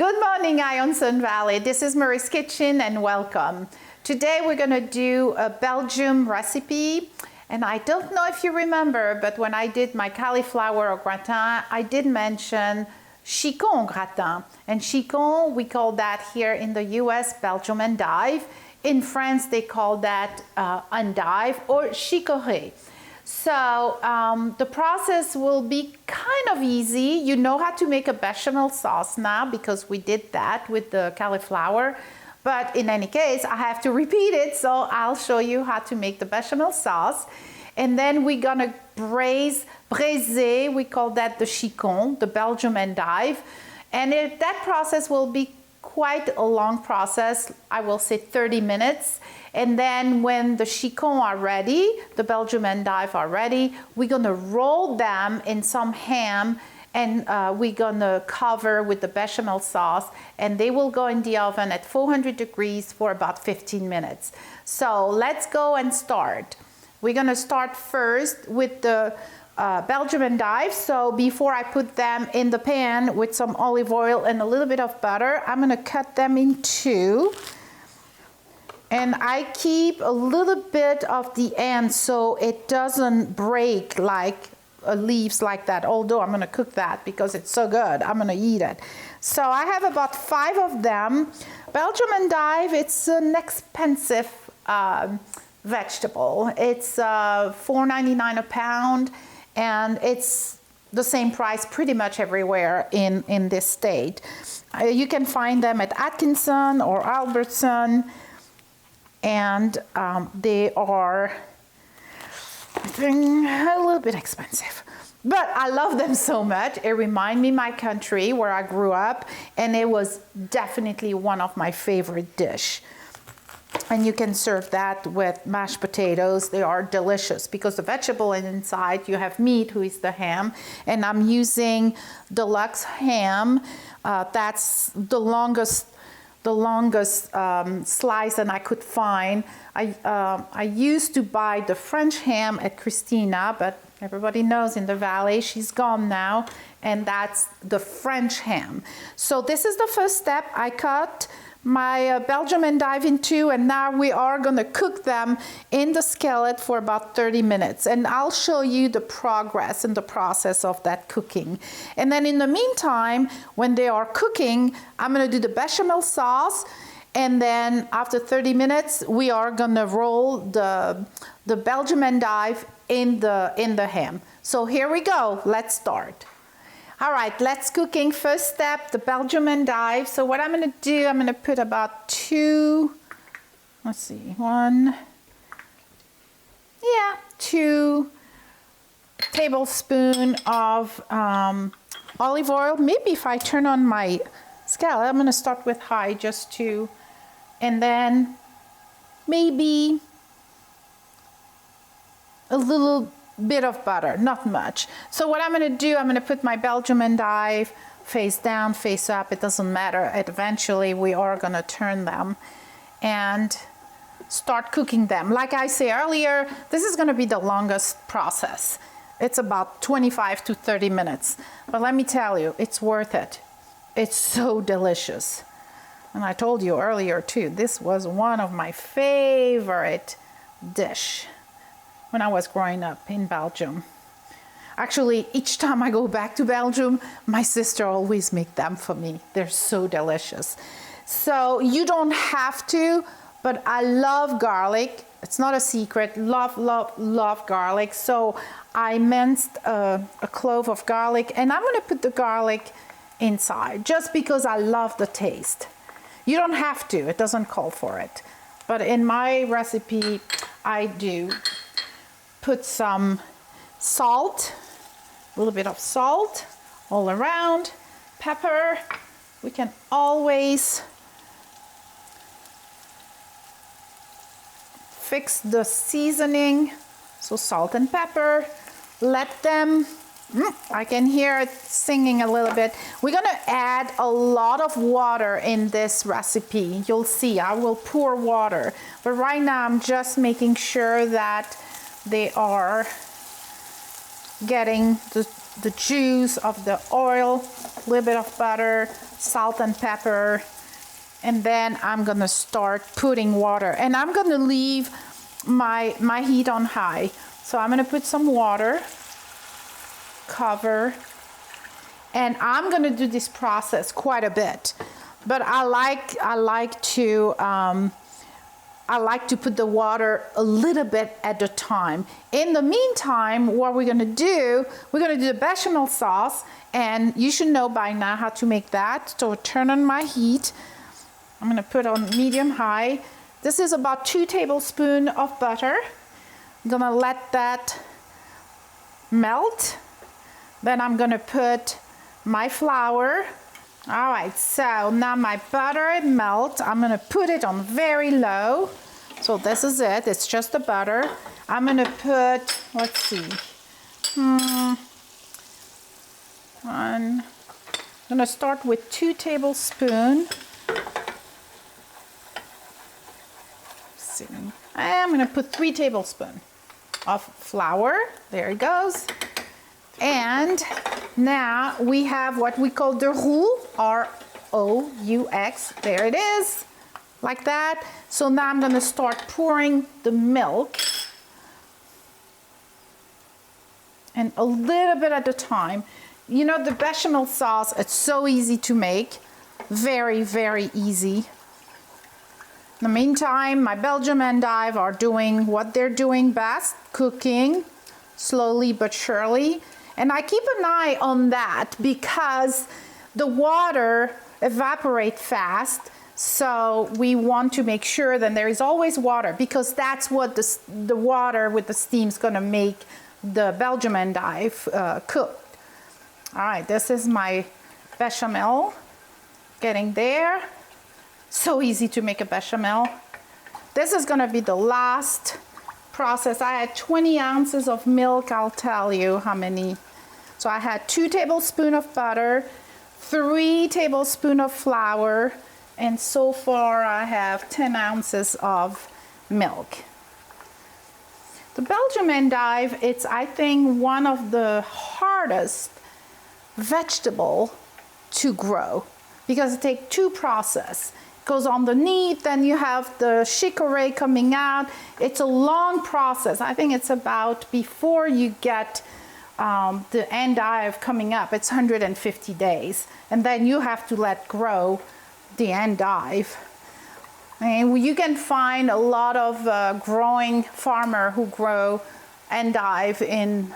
Good morning, Ionson Valley. This is Marie's Kitchen and welcome. Today we're going to do a Belgium recipe. And I don't know if you remember, but when I did my cauliflower au gratin, I did mention Chicons gratin. And Chicons, we call that here in the US, Belgium endive. In France, they call that endive or chicorée. So the process will be kind of easy. You know how to make a bechamel sauce now because we did that with the cauliflower. But in any case, I have to repeat it, so I'll show you how to make the bechamel sauce. And then we're gonna braiser, we call that the chicon, the Belgium endive. And that process will be quite a long process, I will say 30 minutes. And then when the chicons are ready, the Belgium endive are ready, we're gonna roll them in some ham and we're gonna cover with the bechamel sauce, and they will go in the oven at 400 degrees for about 15 minutes. So let's go and start. We're gonna start first with the Belgium endive. So before I put them in the pan with some olive oil and a little bit of butter, I'm gonna cut them in two. And I keep a little bit of the end so it doesn't break like leaves like that, although I'm gonna cook that because it's so good. I'm gonna eat it. So I have about 5 of them. Belgium endive, it's an expensive vegetable. It's $4.99 a pound, and it's the same price pretty much everywhere in this state. You can find them at Atkinson or Albertson, and they are, I think, a little bit expensive. But I love them so much. It reminds me of my country where I grew up, and it was definitely one of my favorite dishes. And you can serve that with mashed potatoes. They are delicious because the vegetable inside, you have meat, who is the ham, and I'm using deluxe ham. That's the longest slice that I could find. I used to buy the French ham at Christina, but everybody knows in the valley she's gone now, and that's the French ham. So this is the first step. I cut my Belgium endive in two, and now we are gonna cook them in the skillet for about 30 minutes. And I'll show you the progress and the process of that cooking. And then in the meantime, when they are cooking, I'm gonna do the bechamel sauce. And then after 30 minutes, we are gonna roll the Belgium endive in the ham. So here we go, let's start. All right, let's cooking. First step, the Belgium endive. So what I'm gonna do, I'm gonna put about 2 tablespoons of olive oil. Maybe if I turn on my scale, I'm gonna start with high just to, and then maybe a little bit of butter, not much. So what I'm gonna do, I'm gonna put my Belgium endive face down, face up, it doesn't matter. Eventually we are gonna turn them and start cooking them. Like I said earlier, this is gonna be the longest process. It's about 25 to 30 minutes. But let me tell you, it's worth it. It's so delicious. And I told you earlier too, this was one of my favorite dish when I was growing up in Belgium. Actually, each time I go back to Belgium, my sister always makes them for me. They're so delicious. So you don't have to, but I love garlic. It's not a secret, love, love, love garlic. So I minced a clove of garlic, and I'm gonna put the garlic inside just because I love the taste. You don't have to, it doesn't call for it. But in my recipe, I do put some salt, a little bit of salt all around, pepper. We can always fix the seasoning, so salt and pepper. Let them, I can hear it singing a little bit. We're gonna add a lot of water in this recipe. You'll see, I will pour water. But right now I'm just making sure that they are getting the juice of the oil, a little bit of butter, salt and pepper, and then I'm gonna start putting water. And I'm gonna leave my heat on high. So I'm gonna put some water, cover, and I'm gonna do this process quite a bit. But I like to put the water a little bit at a time. In the meantime, what we're gonna do the bechamel sauce, and you should know by now how to make that. So turn on my heat. I'm gonna put on medium high. This is about 2 tablespoons of butter. I'm gonna let that melt. Then I'm gonna put my flour. All right, so now my butter melt. I'm gonna put it on very low. So this is it, it's just the butter. I'm gonna put, let's see, I'm gonna start with 2 tablespoons. I'm gonna put 3 tablespoons of flour. There it goes. And now we have what we call the roux, R-O-U-X. There it is, like that. So now I'm gonna start pouring the milk. And a little bit at a time. You know, the bechamel sauce, it's so easy to make. Very, very easy. In the meantime, my Belgium endive are doing what they're doing best, cooking slowly but surely. And I keep an eye on that because the water evaporates fast. So we want to make sure that there is always water, because that's what the water with the steam is going to make the Belgium endive cooked. All right, this is my bechamel getting there. So easy to make a bechamel. This is going to be the last process. I had 20 ounces of milk. I'll tell you how many. So I had 2 tablespoons of butter, 3 tablespoons of flour, and so far I have 10 ounces of milk. The Belgium endive, it's, I think, one of the hardest vegetable to grow because it takes 2 processes. It goes underneath, then you have the chicorée coming out. It's a long process. I think it's about, before you get the endive coming up, it's 150 days. And then you have to let grow the endive. And you can find a lot of growing farmer who grow endive in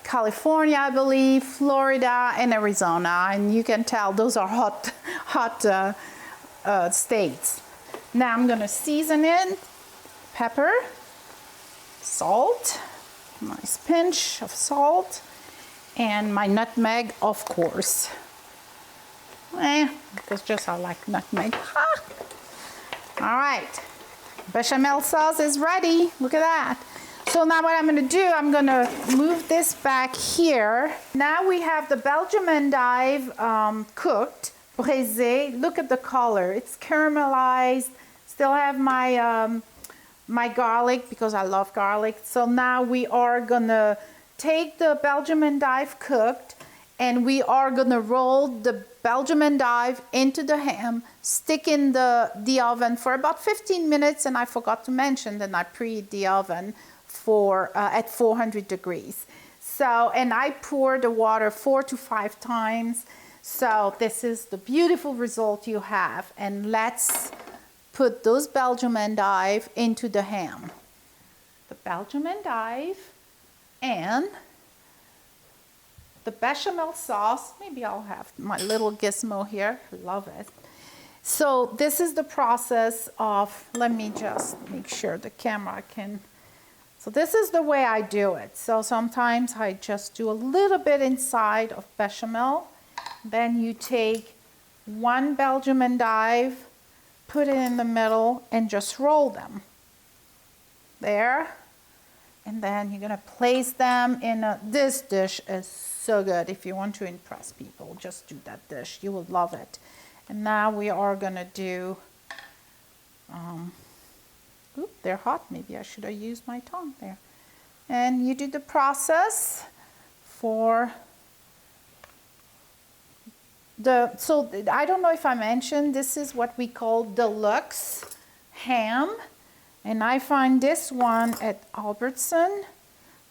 California, I believe, Florida, and Arizona. And you can tell those are hot states. Now I'm gonna season it. Pepper, salt, nice pinch of salt, and my nutmeg, of course. Because just I like nutmeg. Ah. All right, bechamel sauce is ready. Look at that. So now what I'm gonna do, I'm gonna move this back here. Now we have the Belgium endive cooked, braisé. Look at the color, it's caramelized. Still have my my garlic because I love garlic. So now we are gonna take the Belgium endive cooked, and we are gonna roll the Belgium endive into the ham, stick in the oven for about 15 minutes, and I forgot to mention that I preheat the oven for at 400 degrees. So, and I pour the water 4 to 5 times. So this is the beautiful result you have. And let's put those Belgium endive into the ham. The Belgium endive and the bechamel sauce. Maybe I'll have my little gizmo here. Love it. So this is the process of, let me just make sure the camera can. So this is the way I do it. So sometimes I just do a little bit inside of bechamel. Then you take 1 Belgium endive, put it in the middle, and just roll them. There. And then you're gonna place them in this dish is so good. If you want to impress people, just do that dish. You will love it. And now we are gonna do, they're hot. Maybe I should have used my tongue there. And you do the process. for so I don't know if I mentioned, this is what we call deluxe ham. And I find this one at Albertson,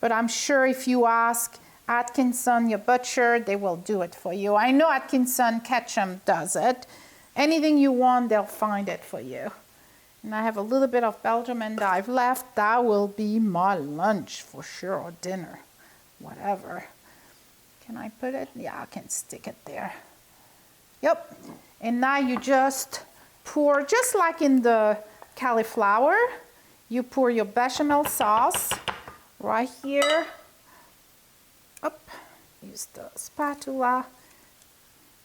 but I'm sure if you ask Atkinson, your butcher, they will do it for you. I know Atkinson Ketchum does it. Anything you want, they'll find it for you. And I have a little bit of Belgium endive left. That will be my lunch for sure, or dinner, whatever. Can I put it? Yeah, I can stick it there. Yep. And now you just pour, just like in the cauliflower, you pour your bechamel sauce right here. Up. Use the spatula.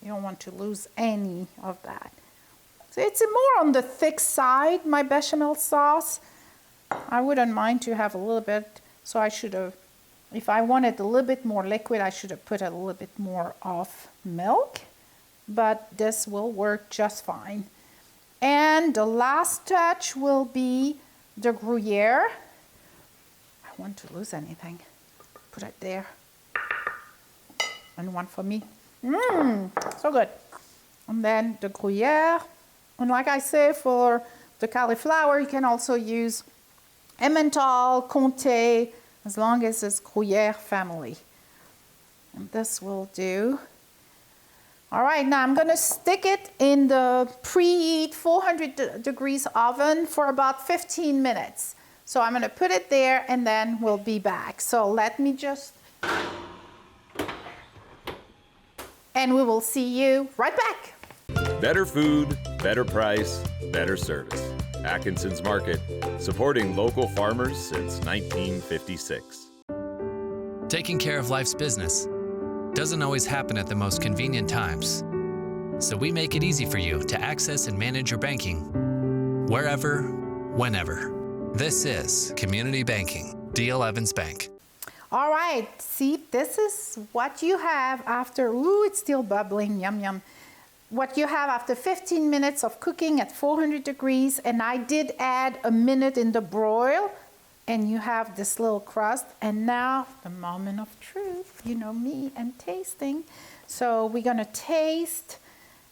You don't want to lose any of that. So it's more on the thick side, my bechamel sauce. I wouldn't mind to have a little bit, so I should have, if I wanted a little bit more liquid, I should have put a little bit more of milk, but this will work just fine. And the last touch will be the Gruyere. I don't want to lose anything. Put it there. And one for me. So good. And then the Gruyere. And like I say, for the cauliflower, you can also use Emmental, Comté, as long as it's Gruyere family. And this will do. All right, now I'm gonna stick it in the preheat 400 degrees oven for about 15 minutes. So I'm gonna put it there and then we'll be back. So let me just, and we will see you right back. Better food, better price, better service. Atkinson's Market, supporting local farmers since 1956. Taking care of life's business doesn't always happen at the most convenient times. So we make it easy for you to access and manage your banking wherever, whenever. This is Community Banking, D.L. Evans Bank. All right, see, this is what you have after, ooh, it's still bubbling, yum, yum. What you have after 15 minutes of cooking at 400 degrees, and I did add a minute in the broil, and you have this little crust. And now the moment of truth, you know me and tasting. So we're gonna taste,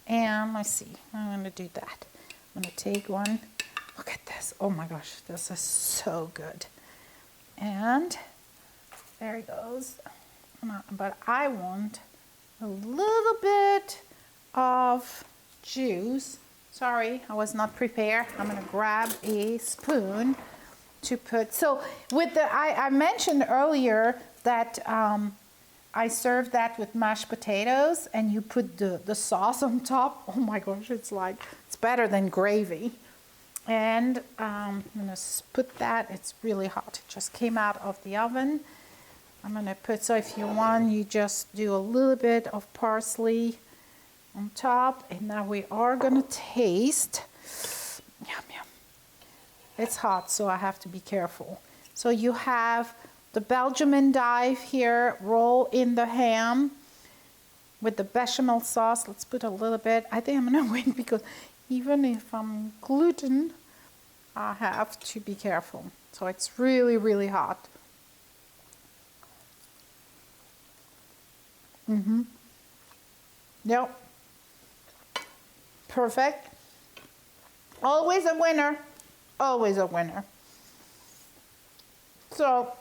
and let's see, I'm gonna do that. I'm gonna take one, look at this, oh my gosh, this is so good. And there it goes. But I want a little bit of juice. Sorry, I was not prepared. I'm gonna grab a spoon to put, so with the, I mentioned earlier that I served that with mashed potatoes and you put the sauce on top. Oh my gosh, it's like, it's better than gravy. And I'm gonna put that, it's really hot. It just came out of the oven. I'm gonna put, so if you want, you just do a little bit of parsley on top. And now we are gonna taste. Yum, yum. It's hot, so I have to be careful. So you have the Belgium endive here, roll in the ham with the bechamel sauce. Let's put a little bit. I think I'm gonna wait because even if I'm gluten, I have to be careful. So it's really, really hot. Yep. Perfect. Always a winner. Always a winner. So,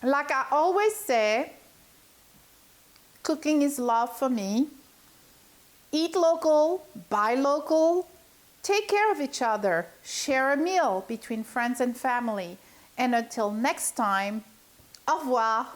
like I always say, cooking is love for me. Eat local, buy local, take care of each other, share a meal between friends and family. And until next time, au revoir.